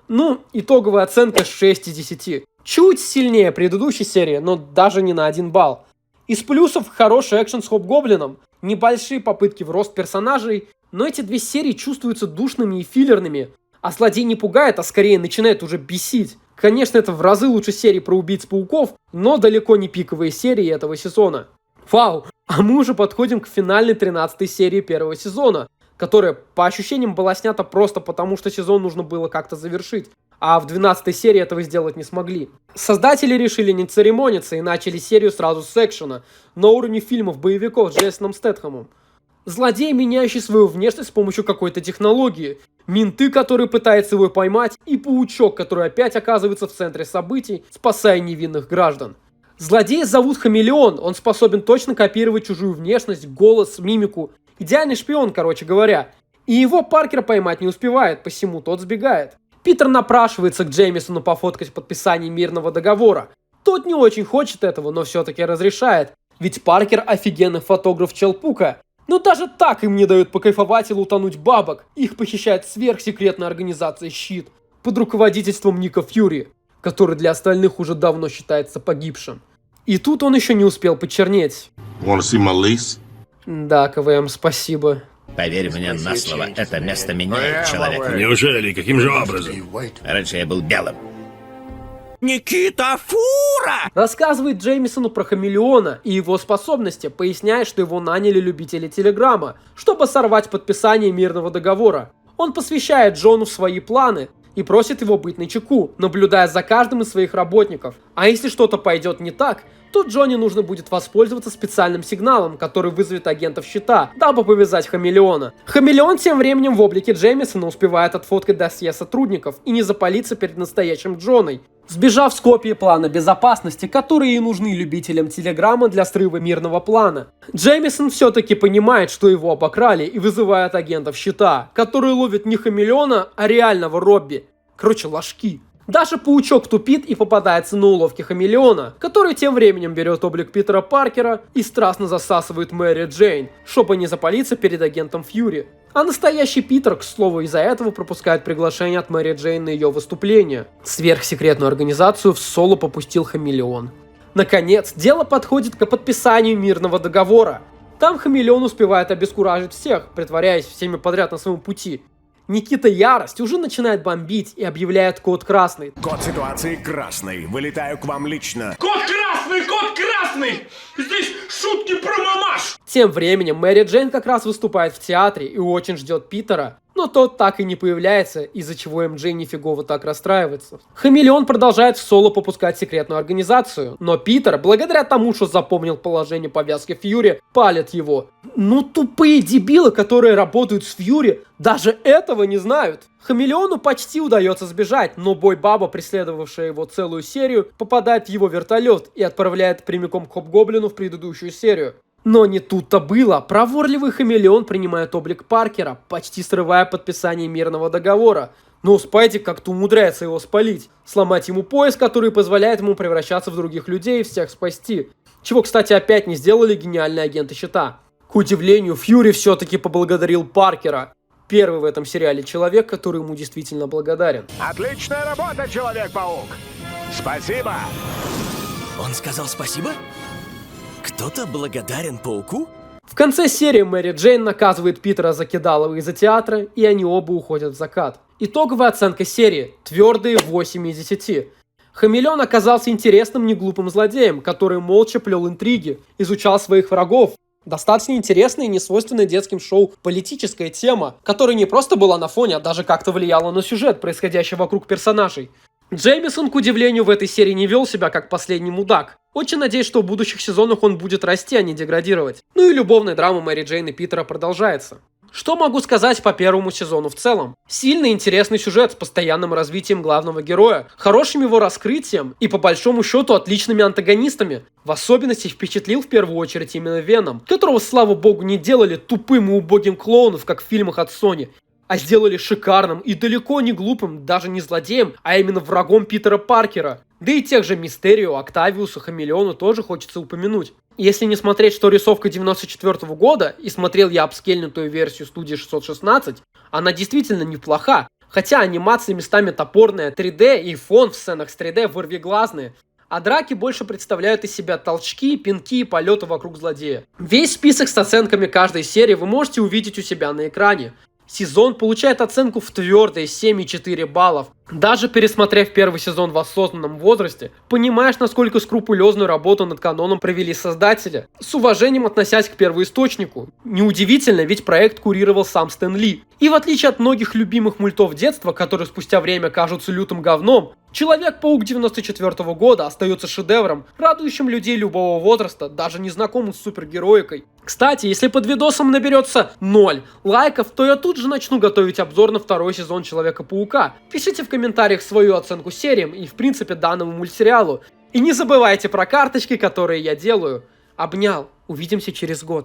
Ну, итоговая оценка 6 из 10. Чуть сильнее предыдущей серии, но даже не на 1 балл. Из плюсов хороший экшен с Хоб-Гоблином, небольшие попытки в рост персонажей, но эти 2 серии чувствуются душными и филлерными. А злодей не пугает, а скорее начинает уже бесить. Конечно, это в разы лучше серии про убийц-пауков, но далеко не пиковые серии этого сезона. Вау, а мы уже подходим к финальной 13-й серии первого сезона, которая по ощущениям была снята просто потому, что сезон нужно было как-то завершить, а в 12-й серии этого сделать не смогли. Создатели решили не церемониться и начали серию сразу с экшена, на уровне фильмов-боевиков с Джейсоном Стэтхэмом. Злодей, меняющий свою внешность с помощью какой-то технологии, менты, которые пытаются его поймать, и паучок, который опять оказывается в центре событий, спасая невинных граждан. Злодея зовут Хамелеон, он способен точно копировать чужую внешность, голос, мимику. Идеальный шпион, короче говоря. И его Паркер поймать не успевает, посему тот сбегает. Питер напрашивается к Джеймисону пофоткать подписание мирного договора. Тот не очень хочет этого, но все-таки разрешает, ведь Паркер офигенный фотограф Челпука. Но даже так им не дают покайфовать или утонуть бабок. Их похищает сверхсекретная организация «Щит» под руководительством Ника Фьюри, который для остальных уже давно считается погибшим. И тут он еще не успел почернеть. Да, КВМ, спасибо. Поверь мне на слово, это место меняет человека. Неужели? Каким же образом? Раньше я был белым. Никита Фура! Рассказывает Джеймисону про Хамелеона и его способности, поясняя, что его наняли любители Телеграма, чтобы сорвать подписание мирного договора. Он посвящает Джону в свои планы и просит его быть начеку, наблюдая за каждым из своих работников. А если что-то пойдет не так, то Джонни нужно будет воспользоваться специальным сигналом, который вызовет агентов Щита, дабы повязать Хамелеона. Хамелеон тем временем в облике Джеймисона успевает отфоткать досье сотрудников и не запалиться перед настоящим Джоной, сбежав с копией плана безопасности, которые и нужны любителям Телеграма для срыва мирного плана. Джеймисон все-таки понимает, что его обокрали, и вызывает агентов Щита, которые ловят не Хамелеона, а реального Робби. Короче, ложки. Даже паучок тупит и попадается на уловки Хамелеона, который тем временем берет облик Питера Паркера и страстно засасывает Мэри Джейн, чтобы не запалиться перед агентом Фьюри. А настоящий Питер, к слову, из-за этого пропускает приглашение от Мэри Джейн на ее выступление. Сверхсекретную организацию в соло попустил Хамелеон. Наконец, дело подходит к подписанию мирного договора. Там Хамелеон успевает обескуражить всех, притворяясь всеми подряд на своем пути. Никита Ярость уже начинает бомбить и объявляет код красный. Код ситуации красный. Вылетаю к вам лично. Кот красный! Кот красный! Здесь шутки про мамаш! Тем временем Мэри Джейн как раз выступает в театре и очень ждет Питера, но тот так и не появляется, из-за чего МJ нифигово так расстраивается. Хамелеон продолжает в соло попускать секретную организацию, но Питер, благодаря тому, что запомнил положение повязки Фьюри, палит его. Ну тупые дебилы, которые работают с Фьюри, даже этого не знают. Хамелеону почти удается сбежать, но Бой-Баба, преследовавшая его целую серию, попадает в его вертолет и отправляет прямиком к Хоб-Гоблину в предыдущую серию. Но не тут-то было. Проворливый Хамелеон принимает облик Паркера, почти срывая подписание мирного договора. Но Спайди как-то умудряется его спалить, сломать ему пояс, который позволяет ему превращаться в других людей и всех спасти. Чего, кстати, опять не сделали гениальные агенты Щита. К удивлению, Фьюри все-таки поблагодарил Паркера. Первый в этом сериале человек, который ему действительно благодарен. Отличная работа, Человек-паук! Спасибо! Он сказал спасибо? Кто-то благодарен пауку? В конце серии Мэри Джейн наказывает Питера за кидалово из-за театра, и они оба уходят в закат. Итоговая оценка серии – твердые 8 из 10. Хамелеон оказался интересным, неглупым злодеем, который молча плел интриги, изучал своих врагов. Достаточно интересная и несвойственная детским шоу политическая тема, которая не просто была на фоне, а даже как-то влияла на сюжет, происходящий вокруг персонажей. Джеймисон, к удивлению, в этой серии не вел себя как последний мудак. Очень надеюсь, что в будущих сезонах он будет расти, а не деградировать. Ну и любовная драма Мэри Джейн и Питера продолжается. Что могу сказать по первому сезону в целом? Сильный интересный сюжет с постоянным развитием главного героя, хорошим его раскрытием и по большому счету отличными антагонистами. В особенности впечатлил в первую очередь именно Веном, которого, слава богу, не делали тупым и убогим клоунов, как в фильмах от Sony. а сделали шикарным и далеко не глупым, даже не злодеем, а именно врагом Питера Паркера. Да и тех же Мистерио, Октавиуса, Хамелеону тоже хочется упомянуть. Если не смотреть, что рисовка 94 года, и смотрел я апскельнутую версию студии 616, она действительно неплоха. Хотя анимация местами топорная, 3D и фон в сценах с 3D вырвиглазные. А драки больше представляют из себя толчки, пинки и полеты вокруг злодея. Весь список с оценками каждой серии вы можете увидеть у себя на экране. Сезон получает оценку в твердые 7,4 баллов. Даже пересмотрев первый сезон в осознанном возрасте, понимаешь, насколько скрупулезную работу над каноном провели создатели, с уважением относясь к первоисточнику. Неудивительно, ведь проект курировал сам Стэн Ли. И в отличие от многих любимых мультов детства, которые спустя время кажутся лютым говном, Человек-паук 94 года остается шедевром, радующим людей любого возраста, даже незнакомым с супергероикой. Кстати, если под видосом наберется 0 лайков, то я тут же начну готовить обзор на второй сезон Человека-паука. Пишите в комментариях свою оценку сериям и в принципе данному мультсериалу. И не забывайте про карточки, которые я делаю. Обнял. Увидимся через год.